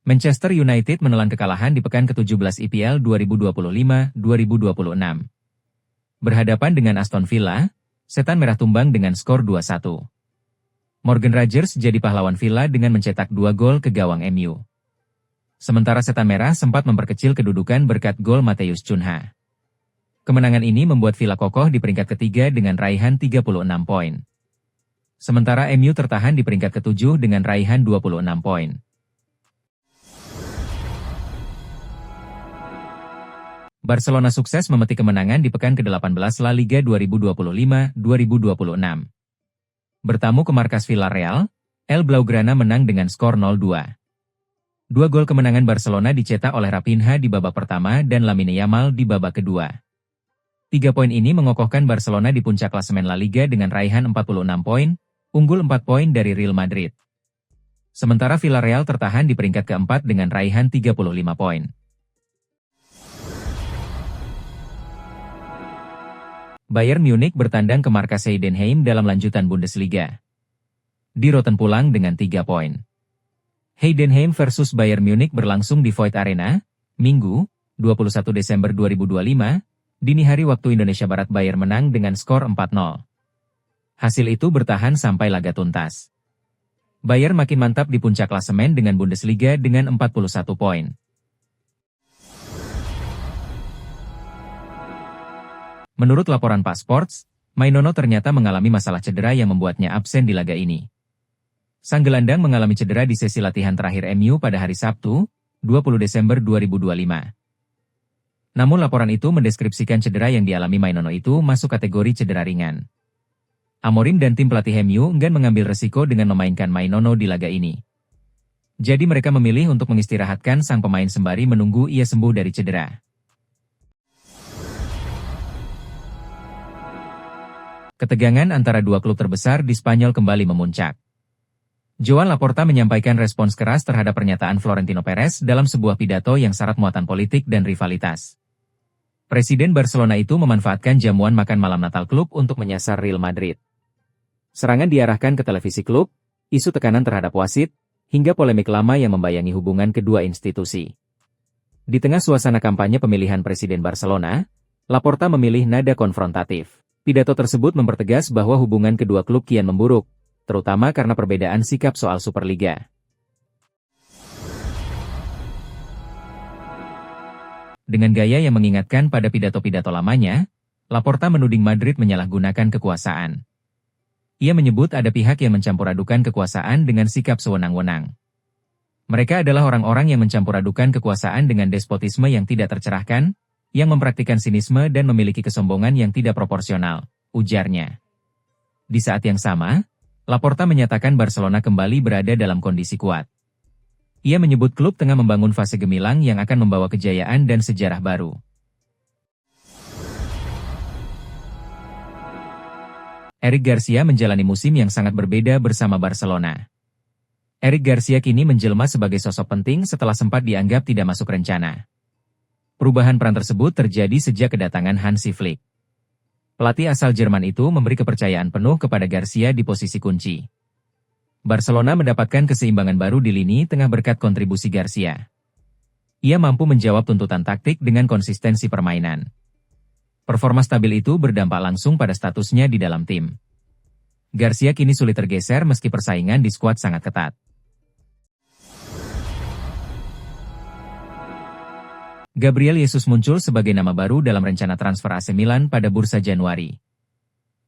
Manchester United menelan kekalahan di pekan ke-17 IPL 2025-2026. Berhadapan dengan Aston Villa, Setan Merah tumbang dengan skor 2-1. Morgan Rogers jadi pahlawan Villa dengan mencetak 2 gol ke gawang MU. Sementara Setan Merah sempat memperkecil kedudukan berkat gol Matheus Cunha. Kemenangan ini membuat Villa kokoh di peringkat ketiga dengan raihan 36 poin. Sementara MU tertahan di peringkat ke-7 dengan raihan 26 poin. Barcelona sukses memetik kemenangan di pekan ke-18 La Liga 2025-2026. Bertamu ke markas Villarreal, El Blaugrana menang dengan skor 0-2. 2 gol kemenangan Barcelona dicetak oleh Raphinha di babak pertama dan Lamine Yamal di babak kedua. 3 poin ini mengokohkan Barcelona di puncak klasemen La Liga dengan raihan 46 poin, unggul 4 poin dari Real Madrid. Sementara Villarreal tertahan di peringkat keempat dengan raihan 35 poin. Bayern Munich bertandang ke markas Heidenheim dalam lanjutan Bundesliga. Di Rotten pulang dengan 3 poin. Heidenheim versus Bayern Munich berlangsung di Voith Arena, Minggu, 21 Desember 2025, dini hari waktu Indonesia Barat. Bayern menang dengan skor 4-0. Hasil itu bertahan sampai laga tuntas. Bayern makin mantap di puncak klasemen dengan Bundesliga dengan 41 poin. Menurut laporan Pak Sports, Mainono ternyata mengalami masalah cedera yang membuatnya absen di laga ini. Sang gelandang mengalami cedera di sesi latihan terakhir MU pada hari Sabtu, 20 Desember 2025. Namun laporan itu mendeskripsikan cedera yang dialami Mainono itu masuk kategori cedera ringan. Amorim dan tim pelatih MU enggan mengambil resiko dengan memainkan Mainono di laga ini. Jadi mereka memilih untuk mengistirahatkan sang pemain sembari menunggu ia sembuh dari cedera. Ketegangan antara dua klub terbesar di Spanyol kembali memuncak. Joan Laporta menyampaikan respons keras terhadap pernyataan Florentino Perez dalam sebuah pidato yang syarat muatan politik dan rivalitas. Presiden Barcelona itu memanfaatkan jamuan makan malam Natal klub untuk menyasar Real Madrid. Serangan diarahkan ke televisi klub, isu tekanan terhadap wasit, hingga polemik lama yang membayangi hubungan kedua institusi. Di tengah suasana kampanye pemilihan Presiden Barcelona, Laporta memilih nada konfrontatif. Pidato tersebut mempertegas bahwa hubungan kedua klub kian memburuk, terutama karena perbedaan sikap soal Superliga. Dengan gaya yang mengingatkan pada pidato-pidato lamanya, Laporta menuding Madrid menyalahgunakan kekuasaan. Ia menyebut ada pihak yang mencampur adukan kekuasaan dengan sikap sewenang-wenang. Mereka adalah orang-orang yang mencampur adukan kekuasaan dengan despotisme yang tidak tercerahkan, yang mempraktikkan sinisme dan memiliki kesombongan yang tidak proporsional, ujarnya. Di saat yang sama, Laporta menyatakan Barcelona kembali berada dalam kondisi kuat. Ia menyebut klub tengah membangun fase gemilang yang akan membawa kejayaan dan sejarah baru. Eric Garcia menjalani musim yang sangat berbeda bersama Barcelona. Eric Garcia kini menjelma sebagai sosok penting setelah sempat dianggap tidak masuk rencana. Perubahan peran tersebut terjadi sejak kedatangan Hansi Flick. Pelatih asal Jerman itu memberi kepercayaan penuh kepada Garcia di posisi kunci. Barcelona mendapatkan keseimbangan baru di lini tengah berkat kontribusi Garcia. Ia mampu menjawab tuntutan taktik dengan konsistensi permainan. Performa stabil itu berdampak langsung pada statusnya di dalam tim. Garcia kini sulit tergeser meski persaingan di skuad sangat ketat. Gabriel Jesus muncul sebagai nama baru dalam rencana transfer AC Milan pada bursa Januari.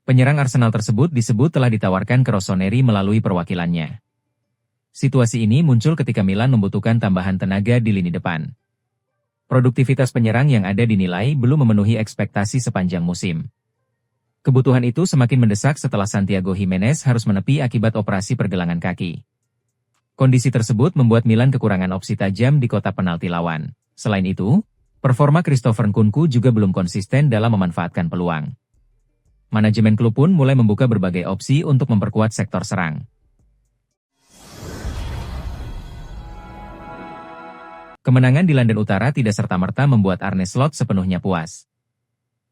Penyerang Arsenal tersebut disebut telah ditawarkan ke Rossoneri melalui perwakilannya. Situasi ini muncul ketika Milan membutuhkan tambahan tenaga di lini depan. Produktivitas penyerang yang ada dinilai belum memenuhi ekspektasi sepanjang musim. Kebutuhan itu semakin mendesak setelah Santiago Gimenez harus menepi akibat operasi pergelangan kaki. Kondisi tersebut membuat Milan kekurangan opsi tajam di kotak penalti lawan. Selain itu, performa Christopher Nkunku juga belum konsisten dalam memanfaatkan peluang. Manajemen klub pun mulai membuka berbagai opsi untuk memperkuat sektor serang. Kemenangan di London Utara tidak serta-merta membuat Arne Slot sepenuhnya puas.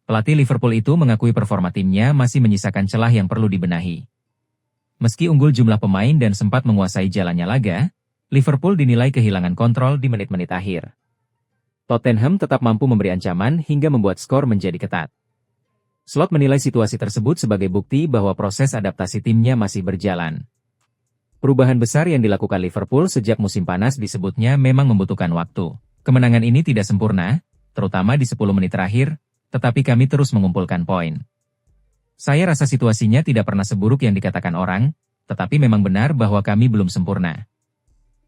Pelatih Liverpool itu mengakui performa timnya masih menyisakan celah yang perlu dibenahi. Meski unggul jumlah pemain dan sempat menguasai jalannya laga, Liverpool dinilai kehilangan kontrol di menit-menit akhir. Tottenham tetap mampu memberi ancaman hingga membuat skor menjadi ketat. Slot menilai situasi tersebut sebagai bukti bahwa proses adaptasi timnya masih berjalan. Perubahan besar yang dilakukan Liverpool sejak musim panas disebutnya memang membutuhkan waktu. Kemenangan ini tidak sempurna, terutama di 10 menit terakhir, tetapi kami terus mengumpulkan poin. Saya rasa situasinya tidak pernah seburuk yang dikatakan orang, tetapi memang benar bahwa kami belum sempurna.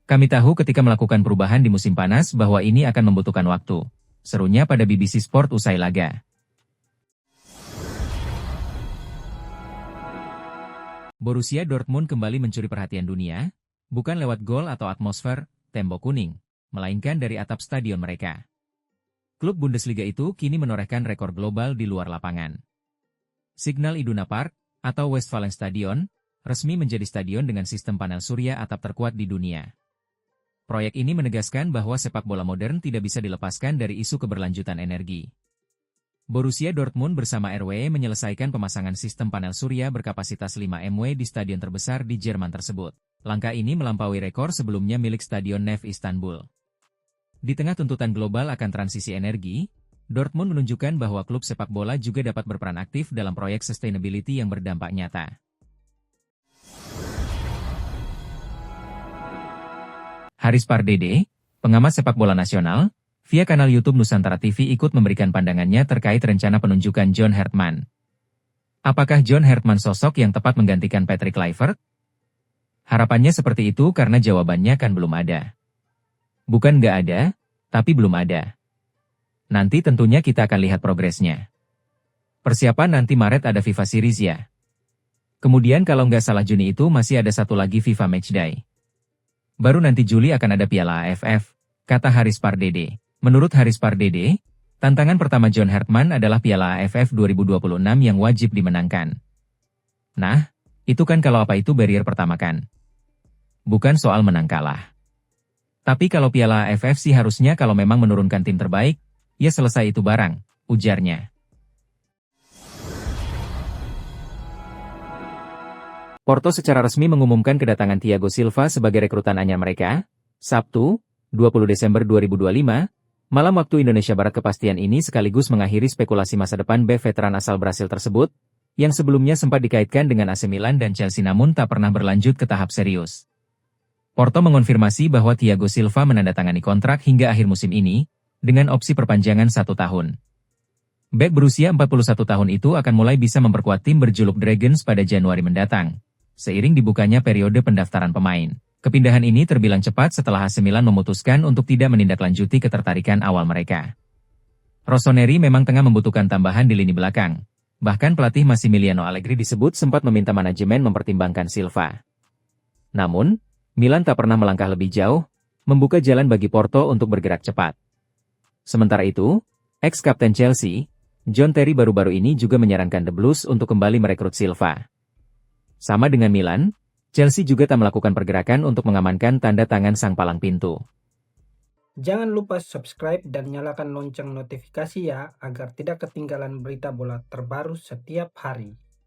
Kami tahu ketika melakukan perubahan di musim panas bahwa ini akan membutuhkan waktu. Serunya pada BBC Sport usai laga. Borussia Dortmund kembali mencuri perhatian dunia, bukan lewat gol atau atmosfer, tembok kuning, melainkan dari atap stadion mereka. Klub Bundesliga itu kini menorehkan rekor global di luar lapangan. Signal Iduna Park, atau Westfalenstadion, resmi menjadi stadion dengan sistem panel surya atap terkuat di dunia. Proyek ini menegaskan bahwa sepak bola modern tidak bisa dilepaskan dari isu keberlanjutan energi. Borussia Dortmund bersama RWE menyelesaikan pemasangan sistem panel surya berkapasitas 5 MW di stadion terbesar di Jerman tersebut. Langkah ini melampaui rekor sebelumnya milik Stadion Nef Istanbul. Di tengah tuntutan global akan transisi energi, Dortmund menunjukkan bahwa klub sepak bola juga dapat berperan aktif dalam proyek sustainability yang berdampak nyata. Haris Pardede, pengamat sepak bola nasional, via kanal YouTube Nusantara TV ikut memberikan pandangannya terkait rencana penunjukan John Hartman. Apakah John Hartman sosok yang tepat menggantikan Patrick Kluivert? Harapannya seperti itu karena jawabannya kan belum ada. Bukan nggak ada, tapi belum ada. Nanti tentunya kita akan lihat progresnya. Persiapan nanti Maret ada FIFA Series ya. Kemudian kalau nggak salah Juni itu masih ada satu lagi FIFA Matchday. Baru nanti Juli akan ada Piala AFF, kata Haris Pardede. Menurut Haris Pardede, tantangan pertama John Hartman adalah Piala AFF 2026 yang wajib dimenangkan. Nah, itu kan kalau apa itu barrier pertama kan. Bukan soal menang kalah. Tapi kalau Piala AFF sih harusnya kalau memang menurunkan tim terbaik, ya selesai itu barang, ujarnya. Porto secara resmi mengumumkan kedatangan Thiago Silva sebagai rekrutan anyar mereka, Sabtu, 20 Desember 2025, malam waktu Indonesia Barat. Kepastian ini sekaligus mengakhiri spekulasi masa depan bek veteran asal Brasil tersebut, yang sebelumnya sempat dikaitkan dengan AC Milan dan Chelsea namun tak pernah berlanjut ke tahap serius. Porto mengonfirmasi bahwa Thiago Silva menandatangani kontrak hingga akhir musim ini, dengan opsi perpanjangan 1 tahun. Bek berusia 41 tahun itu akan mulai bisa memperkuat tim berjuluk Dragons pada Januari mendatang. Seiring dibukanya periode pendaftaran pemain, kepindahan ini terbilang cepat setelah AC Milan memutuskan untuk tidak menindaklanjuti ketertarikan awal mereka. Rossoneri memang tengah membutuhkan tambahan di lini belakang. Bahkan pelatih Massimiliano Allegri disebut sempat meminta manajemen mempertimbangkan Silva. Namun, Milan tak pernah melangkah lebih jauh, membuka jalan bagi Porto untuk bergerak cepat. Sementara itu, ex-kapten Chelsea, John Terry baru-baru ini juga menyarankan The Blues untuk kembali merekrut Silva. Sama dengan Milan, Chelsea juga tak melakukan pergerakan untuk mengamankan tanda tangan sang palang pintu. Jangan lupa subscribe dan nyalakan lonceng notifikasi ya, agar tidak ketinggalan berita bola terbaru setiap hari.